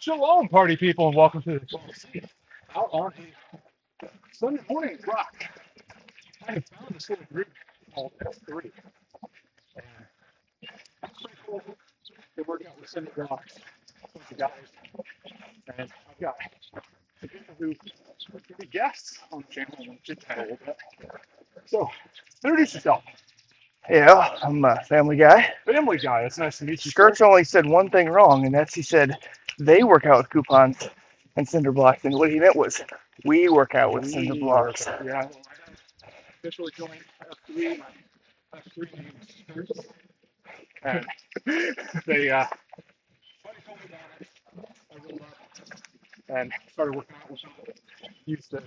Shalom, party people, and welcome to the 12 Seats out on a Sunday morning rock. I have found this little group called S3. And it's pretty cool. They work out with cinder blocks, a bunch of guys, and I've got some people who can be guests on the channel and chit chat a little bit. So, introduce yourself. Yeah, I'm a family guy. Family guy, it's nice to meet you, sir. Skirts only said one thing wrong, and that's he said they work out with coupons and cinder blocks, and what he meant was we work out with cinder blocks. Yeah, well, I officially joined F3. My F3 name is Skirts. And they, buddy told me about it. I rolled up and started working out with them. Used those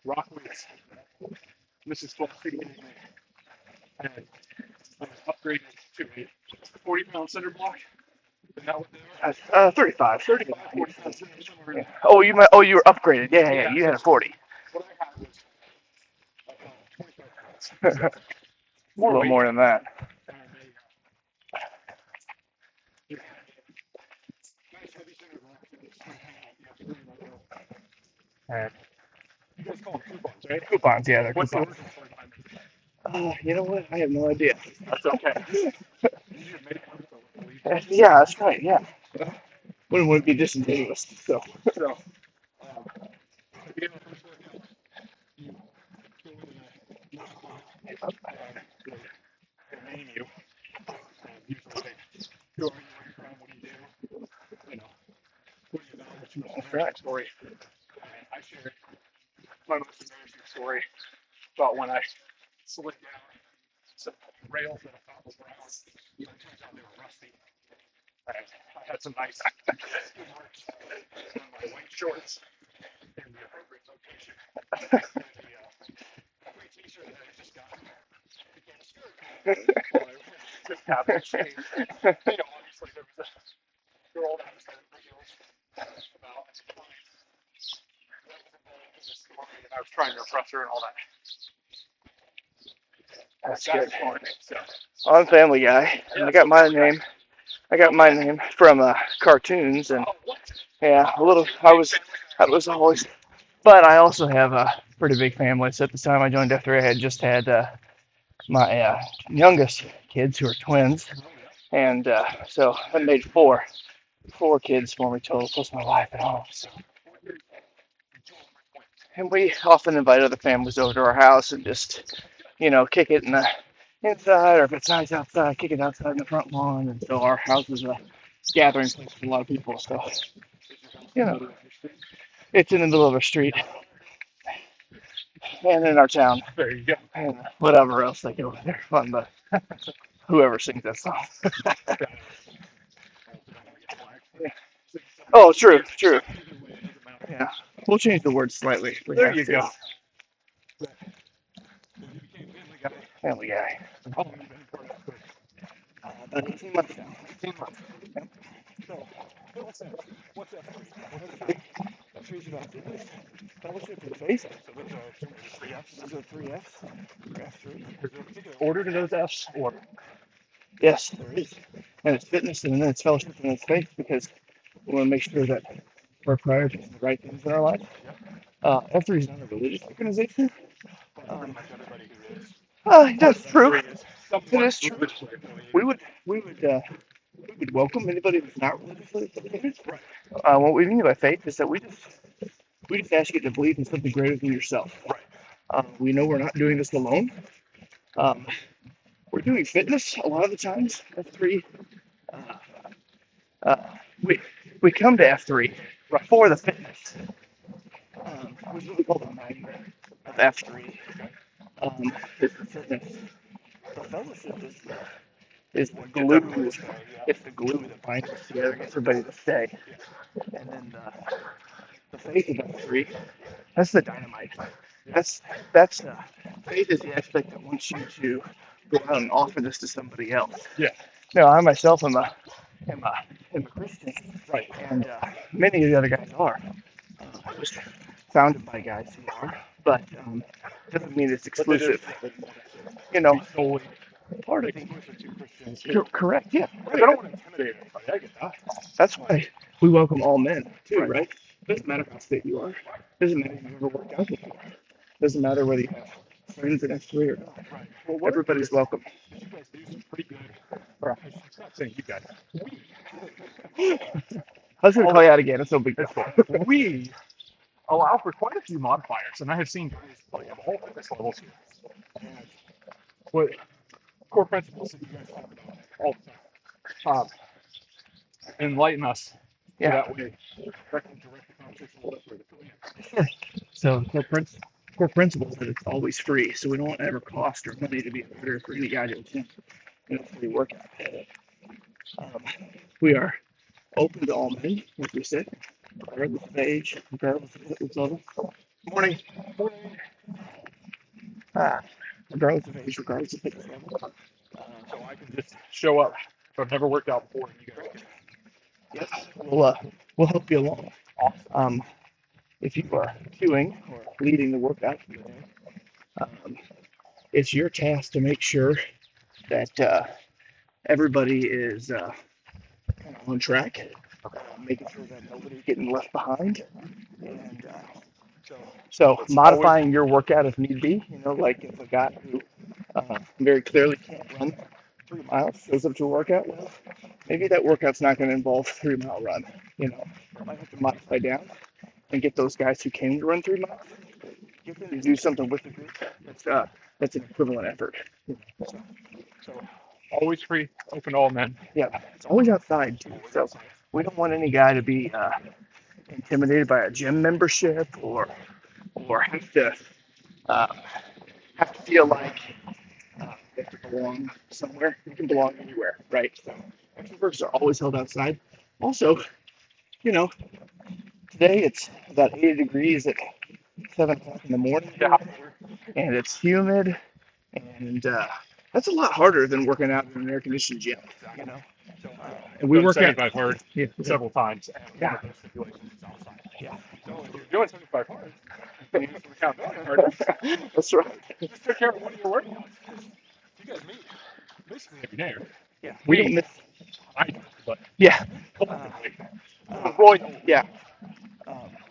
rock weights. This is 12 feet anyway. And I was upgraded to a 40-pound cinder block. Is that what they are? 35. 35, 40 pounds somewhere in Yeah. there. Oh, you were upgraded. Yeah. You had a 40. What I had was 25 pounds. A So more little weight. more than that. And a nice heavy cinder block that was hanging out the and you guys call them coupons, right? Coupons, yeah, they're What's the coupons. original 45 You know what? I have no idea. That's okay. You just made one, so I believe. Yeah, that's right. Yeah. Wouldn't be disingenuous. So. So, at the end of the first workout, you go into the and they name you. And usually they, who are you, where you from, what do you do, you know, what are you about, what's your most embarrassing story. And I shared my most embarrassing story about when I slid down some rails that I thought was round. It turns out they were rusty. And I had some nice marks on my white shorts in the appropriate location. And the white t-shirt that I just got became a skirt. Well, I just happened to change. You know, obviously there was a girl that was having videos about clients that was involved in this story, and I was trying to impress her and all that. That's good. So, I'm a family guy. yeah, I got my name. I got my name from cartoons, and yeah, I was always, but I also have a pretty big family. So at the time I joined F3, I had just had my youngest kids who are twins, and so I made four kids for me total, plus my wife at home. So, and we often invite other families over to our house and just, kick it in the inside, or if it's nice outside, kick it outside in the front lawn. And so our house is a gathering place for a lot of people. So, you know, it's in the middle of a street and in our town, there you go. and whatever else they go there fun, but whoever sings that song. Oh, true. Yeah, we'll change the words slightly. There you go. Family guy. How long have you been in part of About 18 months now. 18 months. So, what's that? What has it changed about fitness? Fellowship and faith. So those are three F's. Those are 3 F's. F3. Is there a particular order to those F's? Or Yes, there is. And it's fitness, and then it's fellowship, and it's faith, because we want to make sure that we're prioritizing the right things in our life. F3 is not a religious organization. Everybody who is. That's true. It is true. Religiously We would welcome anybody who's not religiously affiliated. Right. What we mean by faith is that we just ask you to believe in something greater than yourself. Right. We know we're not doing this alone. We're doing fitness a lot of the times. F3. We come to F3 for the fitness. Which is what we call the mind of F3. Is the fitness. The fellowship is the glue. It's the glue that binds us together, gets everybody to stay. And then the faith of F3, that's the dynamite. That's faith is the aspect that wants you to go out and offer this to somebody else. Yeah. Now, I myself am a Christian, Right. and many of the other guys are. It was founded by guys who are, but doesn't mean it's exclusive. You know, Solely part of exclusive to Christians. correct, yeah. I don't want to intimidate anybody. I get that. That's why we welcome all men too, Right. right? Doesn't matter how fit you are. Doesn't matter if you've ever worked out before. Doesn't matter whether you have friends in S3 or not. Right. Well, Everybody's welcome. you guys do some pretty good, or I should not saying you guys, we, I was gonna call you out again. It's no big deal. it's cool. We allow for quite a few modifiers, and I have seen guys like of all fitness levels here. And what core principles that you guys talk about all the time. Enlighten us Yeah. that way. That can direct the conversation a little bit further. Sure. So core principle is that it's always free. So we don't want to ever cost or money to be a better for any guy to attend free workout. Um, we are open to all men, like we said, regardless of age, regardless of fitness level. Morning. Regardless of age, regardless of fitness level. So I can just show up if I've never worked out before, and you guys can. Yes, we'll help you along. If you are queuing or leading the workout, it's your task to make sure that everybody is kind of on track, making sure that nobody's getting left behind, and so modifying your workout if need be. You know, like if a guy who very clearly can't run 3 miles shows up to a workout, well, maybe that workout's not going to involve a 3 mile run. You know, might have to modify down and get those guys who came to run 3 miles, get them to do something with the group that's an equivalent effort. So always free, open to all men. Yeah, it's always outside too. So we don't want any guy to be intimidated by a gym membership or have to feel like they have to belong somewhere. You can belong anywhere, right? So extroverts are always held outside. Also, you know, today it's about 80 degrees at 7 o'clock in the morning, and it's humid, and that's a lot harder than working out in an air-conditioned gym, you know. And we work out. I've heard several times. Yeah. Those situations is outside. Yeah. So if you're doing 75 hard, you need to count harder. That's right. Just take care of one of your workouts. You guys meet basically every day. Yeah. We don't miss. I do, but yeah. Roy. Yeah.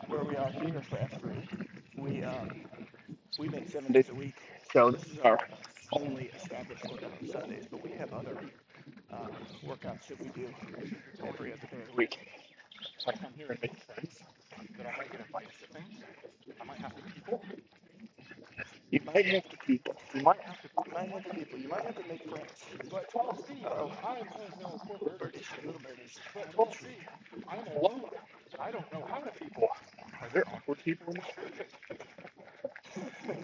Where we are here for F3, we make 7 days a week. So this is our only established workout on Sundays, but we have other workouts that we do every other day of the week. If I come here and make friends, that I might get invited to things, I might have to people. You might have to people. You might have to people. You might have to make friends. But 12C, corporate birdies, little birdies. But 12C, I'm alone. I don't know how to people. Are there awkward people in the street?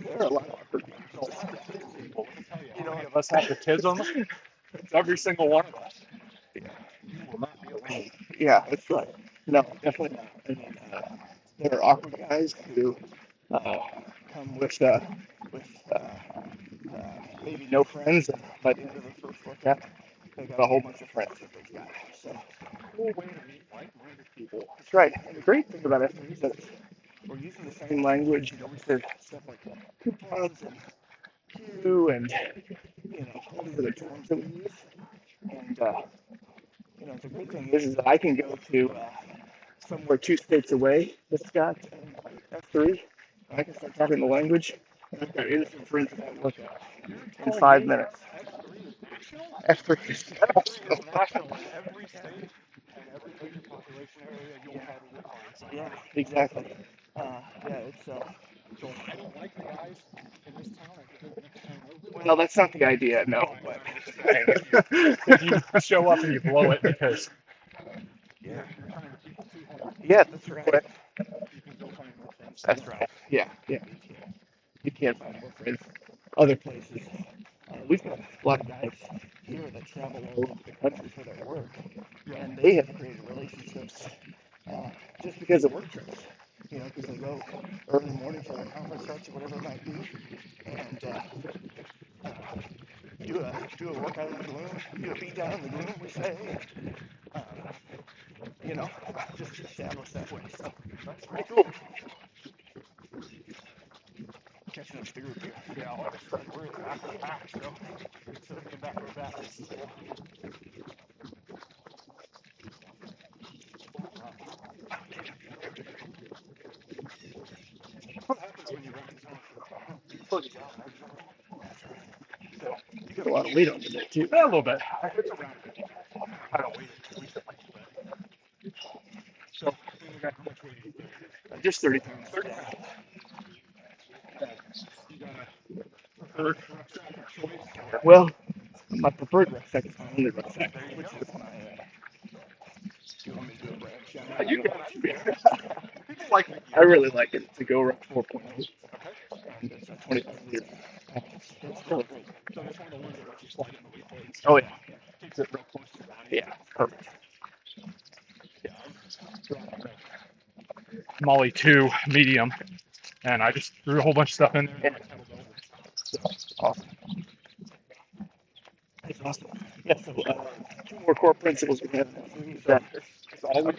There are a lot of awkward people. Let me tell you, you know, any of us have the tids on them? It's every single one of us. Yeah. You will not be alone. Yeah, that's right. No, definitely not. I mean, there are awkward guys who come with maybe no friends, and by the end of the first workout, they got a whole bunch of friends with those guys. So, cool way to meet like-minded people. That's right. And the great thing about F3 is that we're using the same language. You know, we said stuff like coupons and queue and all these other terms that we use. And the great thing is that I can go to somewhere 2 states away with Scott and F3. I can start talking the language, and I've got innocent friends in that workout in 5 minutes. F3 is national. In every state and every major population area, you'll have a clients. Yeah, exactly. It's so I don't like the guys in this town. I think they're going to hang over. Well, that's not the idea, no. But if you show up and you blow it because you're trying to people too hard. Yeah, that's right. You can go find more friends. That's right. Yeah. You can't find more friends other places. We've got a lot of guys here that travel all over the country for their work, and they have created relationships just because of work trips. You know, because they go early morning for their conference starts or whatever it might be, and do a workout in the gloom, do a beat down in the gloom, we say, just establish that way. So that's pretty cool. Catching up to the group here. Yeah, all of a sudden we're after the match, so getting back to that. pretty young. So, You got a lot of weight on you there too. yeah, a little bit. It's around 50 pounds. I don't weigh it recently. So, you got how much weight do you think? Just 30 pounds. 30 pounds. You got a preferred rucksack of choice? Well, my preferred rucksack is my only rucksack, which is my. Do you want me to do a brand shout out? You got it. People like me. I really like it. It's a Go Ruck 4.0. Okay. And it's a 25 liter package. It's really great. So it's one of the ones that lets you slide it in the weight plates. Oh, yeah. Keeps it real close to your body. Yeah, perfect. Yeah, Molly 2 medium, and I just threw a whole bunch of stuff in there. Yeah. Awesome. That's awesome. Yeah, so two more core principles we have is that It's always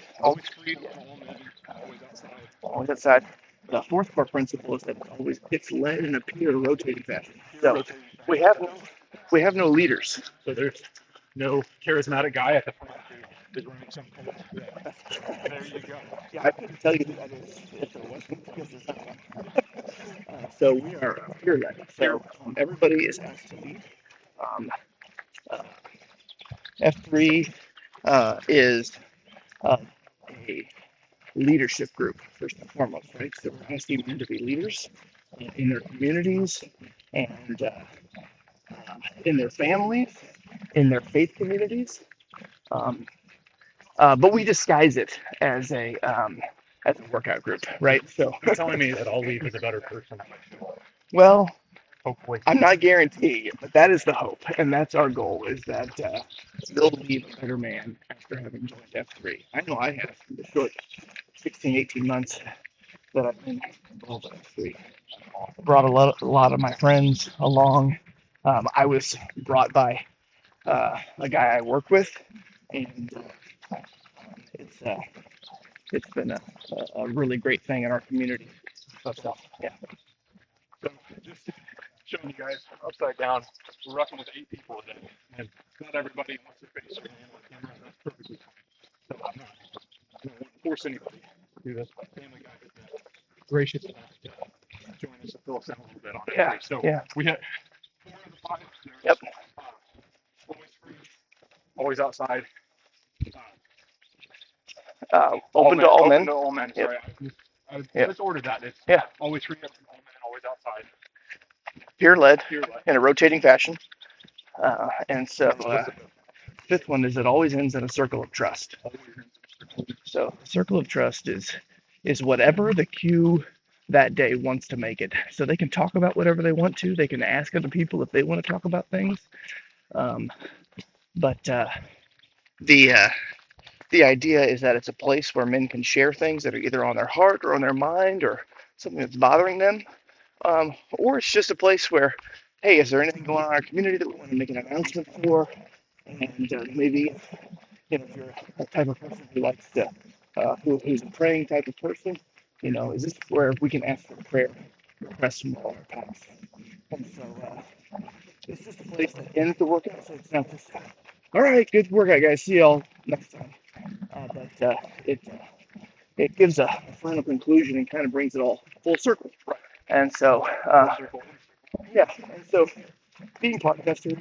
free, always outside. always outside. The fourth core principle is that it's led in a peer rotating fashion. So we have no leaders. So there's no charismatic guy at the front who is running some kind of. There you go. Yeah, I couldn't tell you who that is if there wasn't because there's not one. So we are peer led. So everybody is asked to lead. F3 is a leadership group, first and foremost, right? So we're asking men to be leaders in their communities and in their families, in their faith communities. But we disguise it as a workout group, right? So You're telling me that I'll leave as a better person. well, Hopefully. I'm not guaranteeing it, but that is the hope, and that's our goal: is that you'll leave a better man after having joined F3. I know I have in the short 16, 18 months that I've been involved in F3. Brought a lot of my friends along. I was brought by a guy I work with, and it's been a really great thing in our community. So, yeah. So just showing you guys upside down, we're roughing with 8 people a day, and not everybody wants to face your hand on camera, and that's perfectly fine. So I'm not going to force anybody to do this, but family guy has been gracious enough to join us and fill us in a little bit on it. Yeah. So Yeah. we hit 4 of the 5. Yep. Always free, always outside. Open to all men. Open to all men. Yep. Sorry, I Yep. misordered that. It's Yeah. always free up from all men, always outside. Peer led Peer led. in a rotating fashion. And so fifth one is it always ends in a circle of trust. So circle of trust is whatever the queue that day wants to make it. So they can talk about whatever they want to. They can ask other people if they want to talk about things. But the idea is that it's a place where men can share things that are either on their heart or on their mind or something that's bothering them. Or it's just a place where, hey, is there anything going on in our community that we want to make an announcement for? And maybe, if you're a type of person who likes to, who's a praying type of person, is this where we can ask for prayer requests from all our past? And so it's just a place that ends the workout, so it's not just, all right, good workout, guys. See y'all next time. But it gives a final conclusion and kind of brings it all full circle. And so, yeah, and so being podcasters,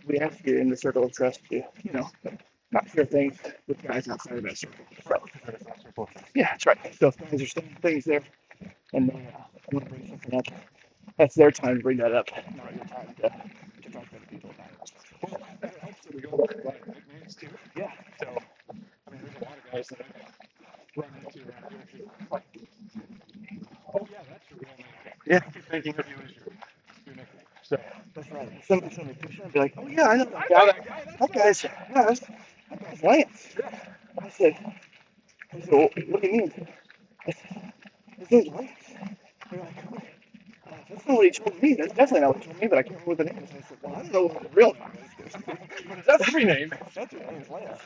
we ask you in the circle of trust to, not share things with guys outside of that circle. So, yeah, that's right. So if guys are saying things there and they want to bring something up, that's their time to bring that up, not your time to talk to other people about it. Well, that helps that we go with the right names too. Yeah. So, there's a lot of guys that I've run into around here who like, oh yeah, that's your real name. Yeah. I keep thinking of you as your nickname. So that's right. Somebody showed me a picture and be like, oh yeah, I know that guy. That guy's Lance. I said, well, what do you mean? I said, his name's Lance. They're like, that's not what he told me. That's definitely not what he told me, but I can't remember what the name is. I said, well, I don't know what the real name is. But that's every name. That's your name is Lance.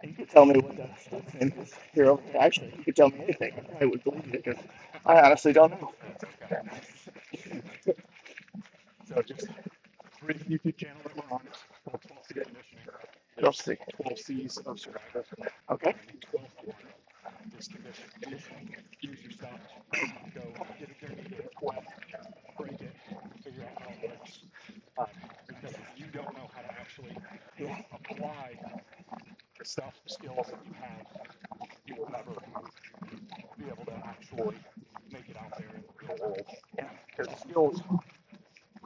You could tell me what the sports name is here. Actually, you could tell me anything. I probably would believe it because I honestly don't know. So just read the YouTube channel that we're on. It's called 12C Conditioning. 12C. 12 C's of survival. Okay. 12 for this conditioning. You apply the skills that you have, you will never be able to actually make it out there in the real world. Yeah. Because the skills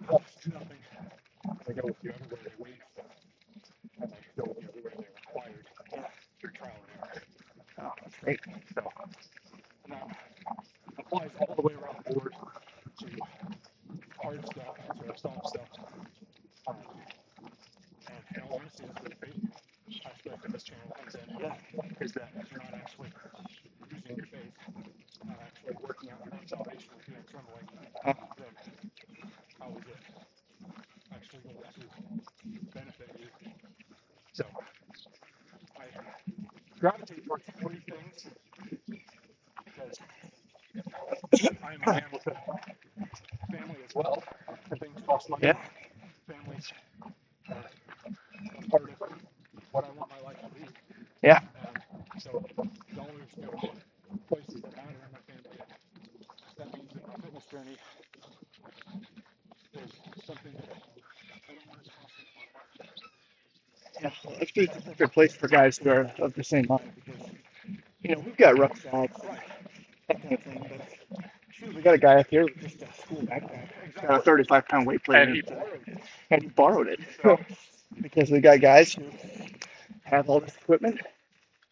cost nothing. They go with you everywhere they lead, and they go with you everywhere they're required through trial and error. Oh, that's great. So, and that applies all the way around the board to hard stuff, to soft stuff. And honestly, that's where the faith aspect of this channel comes in. Yeah. Is that if you're not actually using your faith, not actually working out your own salvation with fear and trembling, then how is it actually going to benefit you? So, I gravitate towards three things because I'm a man with a family as well, and things cost money. Yeah. Families are a part of what I want my life to be. Yeah. So dollars go places that matter in my family. That means that my fitness journey is something that I don't want to cost me a lot of money. Yeah. It's a good place for guys who are of the same mind because, we've got rucksacks, that kind of thing, but shoot, we got a guy up here with just a school backpack. He's got a 35-pound weight plate. And he borrowed it. Because we got guys who have all this equipment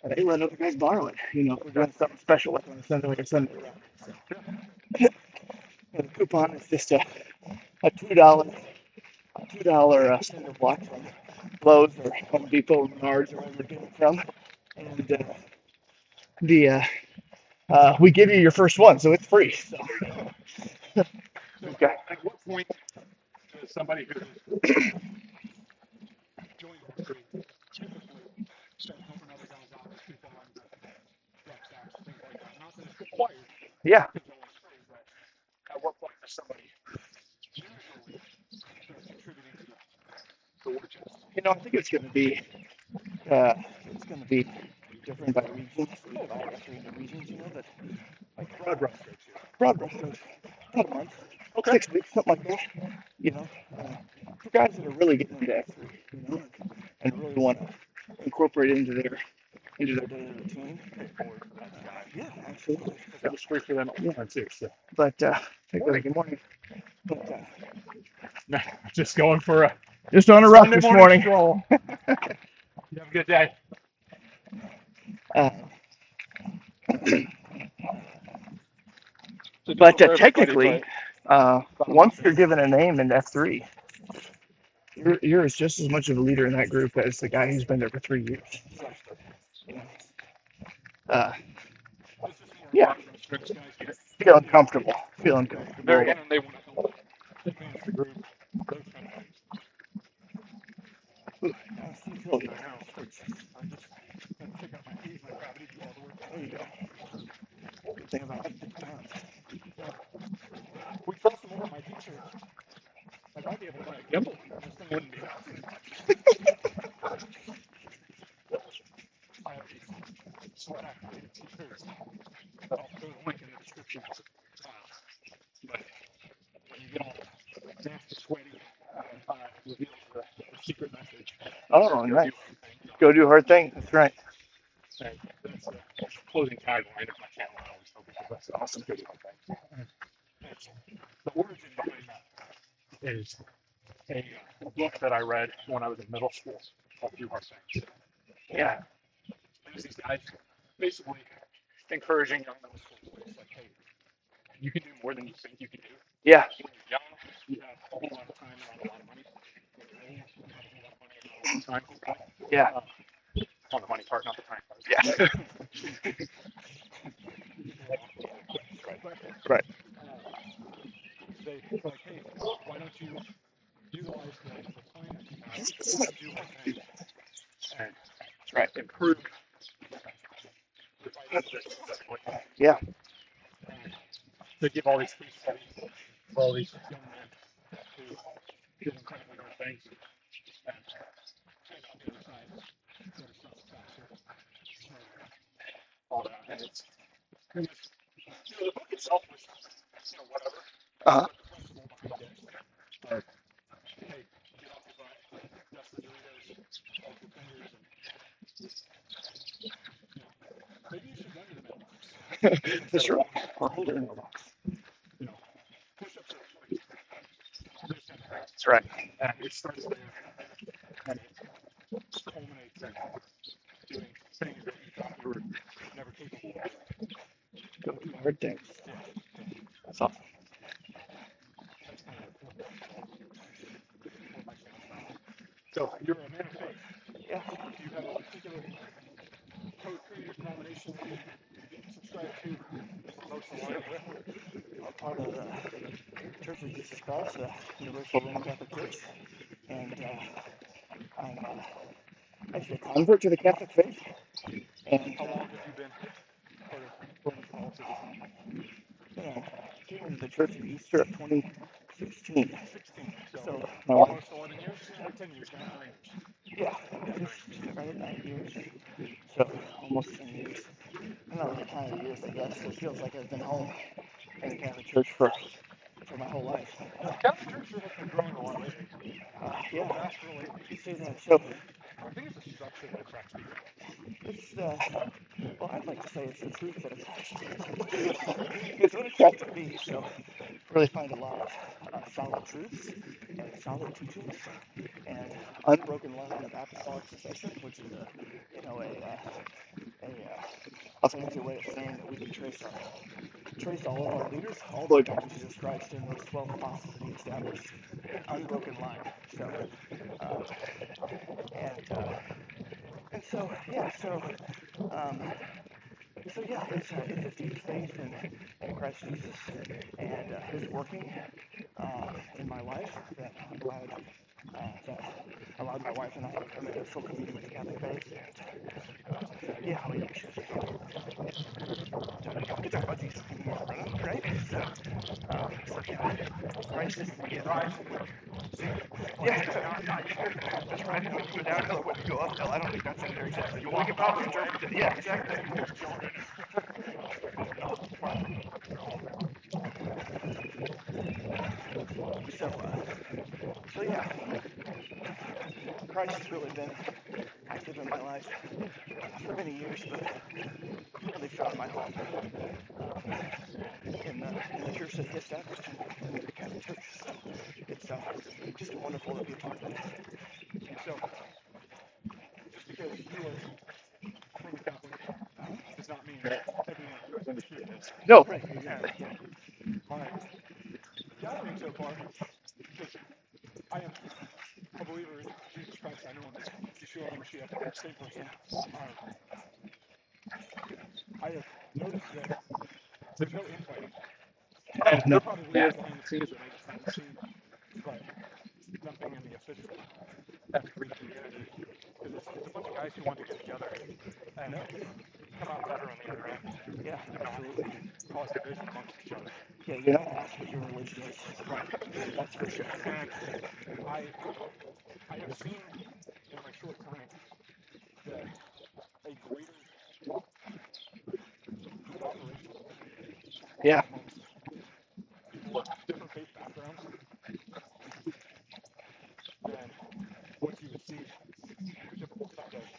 and they let other guys borrow it. If we're doing something special like on a Sunday, round. So. And the coupon is just a $2 cinder block from Lowe's or Home Depot or Menards or wherever we're getting it from. And we give you your first one, so it's free. So. Okay. At what point does somebody who joined the group typically start helping other guys out with people on the rucksacks and things like that? Not that it's required, Yeah. because it's always free, but at what point does somebody usually start contributing to the war chest? I think it's going to be different by regions. We have all three of the regions, but like Broad brush strokes here. broad brush strokes, about a month, Okay. 6 weeks, something like that. For guys that are really getting into F3, and really want to incorporate it into their daily routine. Yeah, absolutely. It was free for them at one too. So. But good morning. But, Just going for a just on a rough Sunday this morning. stroll. You have a good day. But technically, once you're given a name in F3, you're just as much of a leader in that group as the guy who's been there for 3 years. Yeah. Feeling comfortable. They're in and they want to help advance the group. Those kind of things. I know. I'm just going to pick up my gravity to all the way. There you go. Good thing about We trust them over my t-shirt. Like, I'd be able to buy a gimbal. This thing wouldn't be bouncing as much. I have these sweat activated t-shirts. I'll put a link in the description. But when you get all nasty, sweaty, reveals the secret message. Oh, nice. Go do hard things. That's right. And that's the closing tagline of my channel. I always tell people that's awesome. Go do hard things. The origin behind that is a book that I read when I was in middle school called Do Hard Things. Yeah. There's these guys basically encouraging young middle school boys, like, hey, you can do more than you think you can do. Yeah. When you're young, you have a whole lot of time and not a lot of money. When you're old, you have a whole lot of money and not a lot of time, hopefully. Yeah. On the money part, not the time part. Yeah. Right. They like, hey, why don't you utilize the time that you have to do hard things and improve your finances specifically. Yeah. They give all these case studies for all these young men who did incredibly hard things and came out the other side better, stronger, faster, smarter, all that. And the book itself was, whatever. Uh-huh. But the principle behind it, hey, get off your butt, dust the Doritos, For sure. Or hold it in a box. You know, push-ups are like there's 10 pounds. That's right. And it starts there, and it culminates in doing things that you thought you were never capable of doing. Go do hard things. Yeah, That's awesome. that's kind of what my stance on it. So you're a man of faith. Yeah. Do you have a particular creative denomination that you subscribe to most aligned with? I'm part of the Church of Jesus Christ, the Universal Roman Catholic Church, and I'm actually a convert to the Catholic faith. And How long have you been part of Roman Catholicism? Came into the Church in Easter of 2016. 16, So almost 11 years, or 10 years now, 9 years. Yeah, right at 9 years. So almost 10 years. I'm not really counting the years, I guess. It feels like I've been home in the Catholic Church for my whole life. The Catholic Church sure has been growing a lot lately. Yeah, Naturally, you say that. So I think it's a structure that attracts people. it's well, I'd like to say it's the truth that attracts me. It's what attracted me. So I really find a lot of solid truths and solid teachings and unbroken line of apostolic succession, which is a fancy way of saying that we can trace all of our leaders all the way back to Jesus Christ and those 12 apostles that he established. Unbroken line. So, and so, yeah, so yeah, it's a deep faith in Christ Jesus and his working in my life that allowed my wife and I to come into full communion with the Catholic faith. And yeah, we should get our budgies running, right? So yeah, Christ is yeah, that's right. When you go downhill or when you go uphill, I don't think that's in there exactly. We can probably interpret it. Yeah, exactly. So yeah, Christ has really been active in my life for many years, but really found my home in the church that he established, in the Catholic Church. It's just wonderful to be a part of it. So, just because you are Roman Catholic does not mean that everyone who has understood this. No. Right. And my gathering so far, because I am a believer in Jesus Christ, I know him as Yeshua HaMashiach, same person. I have noticed that there's no infighting. There probably is behind the scenes that I just haven't seen, but nothing in the official F3 community. Because it's a bunch of guys who want to get together and come out better on the other end. Yeah, absolutely. Cause division amongst each other. Yeah, you're not asked what your religion is. Right. That's for sure. And I have seen in my short time that a greater cooperation amongst people of different faith backgrounds than what you would see in typical sectors.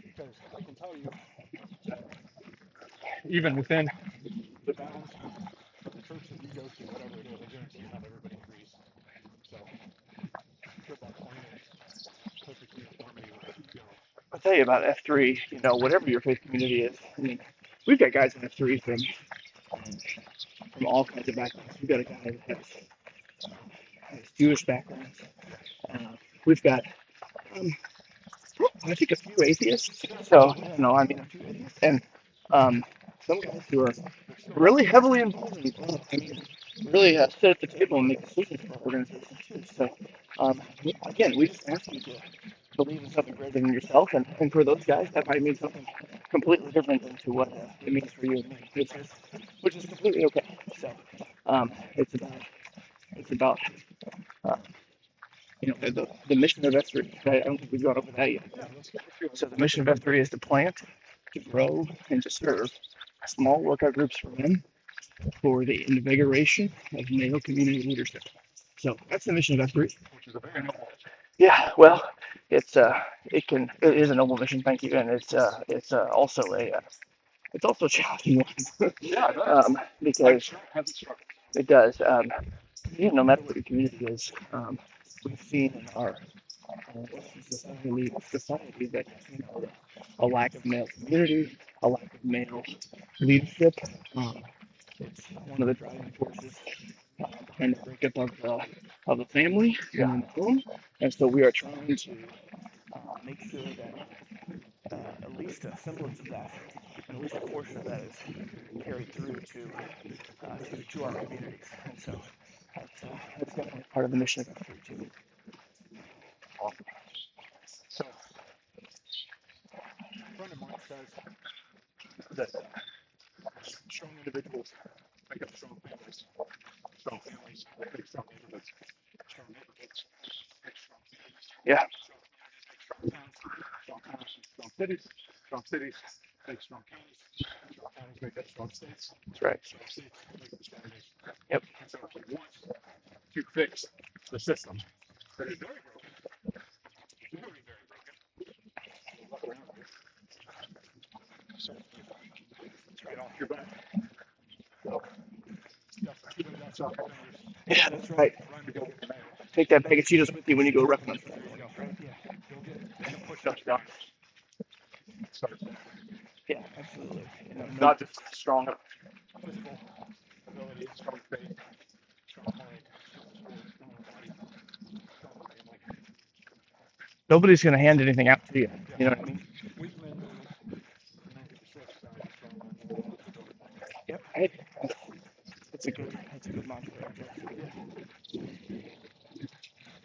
Because I can tell you that even within the bounds of the church that you go to, whatever it is, I guarantee you not everybody agrees. So, good luck finding perfect uniformity wherever you go. I'll tell you about F3, whatever your faith community is. I mean, we've got guys in F3 from all kinds of backgrounds. We've got a guy that has Jewish backgrounds. We've got, I think, a few atheists. So, and some guys who are really heavily involved in really sit at the table and make decisions for our organization too. So, again, we just ask you to believe in something greater than yourself, and for those guys, that might mean something completely different than to what it means for you and me, which is completely okay. So, it's about the mission of F3. Right? I don't think we've gone over that yet. So the mission of F3 is to plant, to grow, and to serve small workout groups for men for the invigoration of male community leadership. So that's the mission of F3. Which is a very noble. Yeah, well, it is a noble mission, thank you, and it's also it's also a challenging one. Yeah, it does. I'm Because sure it has its struggles. it does. No matter what your community is, we've seen in our Western society that a lack of male community, a lack of male leadership. Um, it's one of the driving forces behind the breakup of the family Yeah. and the home. And so we are trying to make sure that at least a semblance of that, and at least a portion of that, is carried through to our communities. And so that's definitely part of the mission of F3 too. Awesome. So, a friend of mine says that strong individuals make up strong families. Strong families make strong neighborhoods. Strong neighborhoods make strong cities. Yeah, Strong communities make strong towns. Strong towns make strong cities. Strong cities make strong counties. Strong counties make up strong states. that's right. Strong states make up strong nations. Yep. And so, if we want to fix the system that is very broken, very, very broken, we'll look around here. So, to get off your back. So, that's our competitors. Yeah, that's right. Run to go get the mail. Take that bag of Cheetos with you when you go rep them. There you go. Right? Yeah. Go get some push-ups done. Start there. Yeah, absolutely. Not just strong physical ability, strong faith, strong mind, strong body, strong family. Nobody's going to hand anything out to you. You know what I mean? Weak men lose. 90% die. Strong men win. Yep. Right. That's a good mantra right there.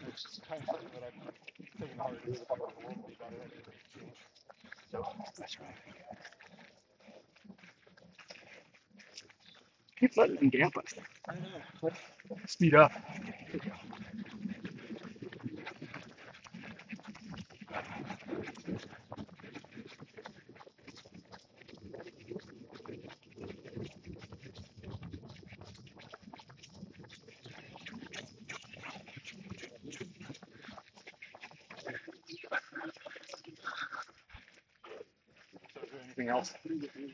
It's kind of something that I've taken hard to do if I want the world to be better. I need to make a change. So That's right. Keep letting them gap us. speed up. So is there anything else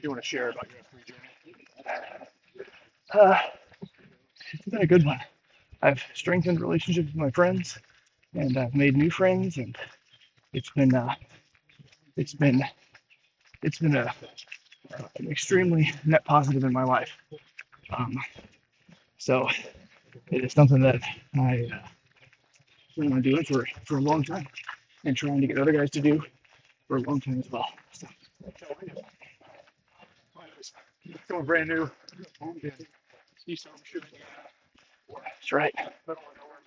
you want to share about your F3 journey? It's been a good one. I've strengthened relationships with my friends, and I've made new friends, and it's been it's been it's been an extremely net positive in my life. Um, so it is something that I plan on doing for a long time, and trying to get other guys to do for a long time as well. So Someone brand new in East Armstrong, that's right. middle of nowhere,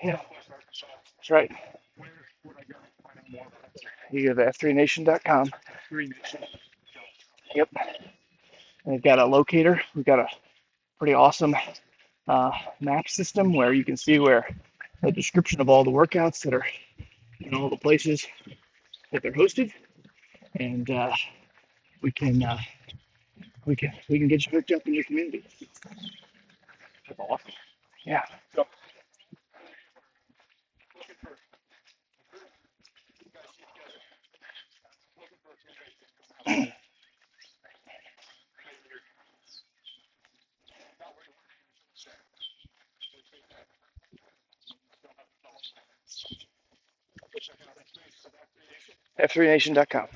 Yeah, Southwest Arkansas. that's right. Where would I go to find out more about this? You go to f3nation.com. F3 Nation. Yep. And we've got a locator. We've got a pretty awesome map system where you can see where a description of all the workouts that are in all the places that they're hosted, and we can get you hooked up in your community. That's awesome. Yeah. So, looking for, you guys see together, looking for a community to come out. Maybe you're not where you want to be, so we take that. Don't have to follow. Go check out that space. So that creation. f3nation.com.